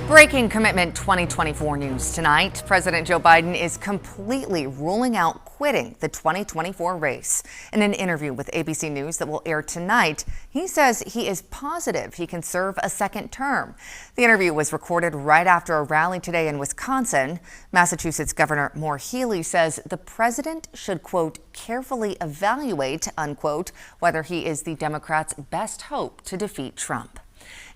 Breaking Commitment 2024 news tonight. President Joe Biden is completely ruling out quitting the 2024 race. In an interview with ABC News that will air tonight, he says he is positive he can serve a second term. The interview was recorded right after a rally today in Wisconsin. Massachusetts Governor Maura Healey says the president should, quote, carefully evaluate, unquote, whether he is the Democrats' best hope to defeat Trump.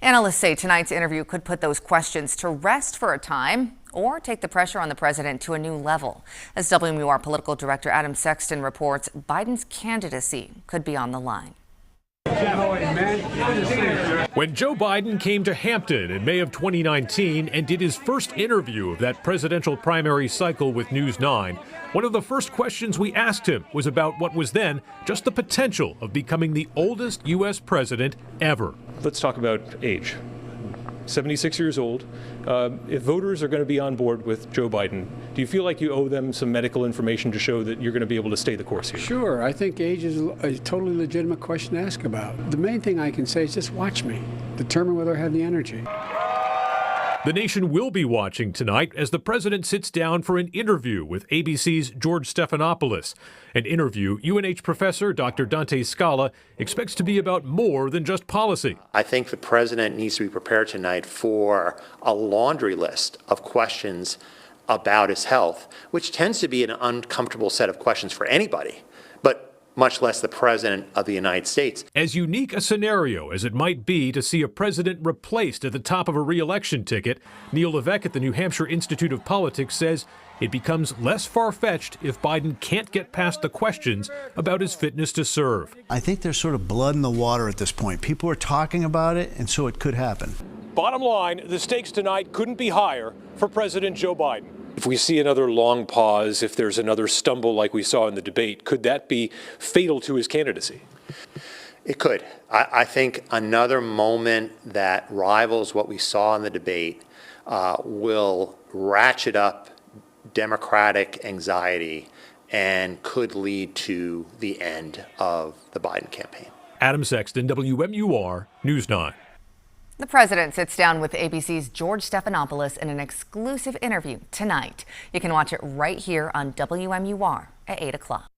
Analysts say tonight's interview could put those questions to rest for a time or take the pressure on the president to a new level. As WMUR political director Adam Sexton reports, Biden's candidacy could be on the line. When Joe Biden came to Hampton in May of 2019 and did his first interview of that presidential primary cycle with News 9, one of the first questions we asked him was about what was then just the potential of becoming the oldest U.S. president ever. Let's talk about age. 76 years old. If voters are going to be on board with Joe Biden, do you feel like you owe them some medical information to show that you're going to be able to stay the course here? Sure. I think age is a totally legitimate question to ask about. The main thing I can say is just watch me. Determine whether I have the energy. The nation will be watching tonight as the president sits down for an interview with ABC's George Stephanopoulos. An interview UNH professor Dr. Dante Scala expects to be about more than just policy. I think the president needs to be prepared tonight for a laundry list of questions about his health, which tends to be an uncomfortable set of questions for anybody, but much less the president of the United States. As unique a scenario as it might be to see a president replaced at the top of a re-election ticket, Neil Levesque at the New Hampshire Institute of Politics says it becomes less far-fetched if Biden can't get past the questions about his fitness to serve. I think there's sort of blood in the water at this point. People are talking about it, and so it could happen. Bottom line, the stakes tonight couldn't be higher for President Joe Biden. If we see another long pause, if there's another stumble like we saw in the debate, could that be fatal to his candidacy? It could. I think another moment that rivals what we saw in the debate will ratchet up Democratic anxiety and could lead to the end of the Biden campaign. Adam Sexton, WMUR, News 9. The president sits down with ABC's George Stephanopoulos in an exclusive interview tonight. You can watch it right here on WMUR at 8 o'clock.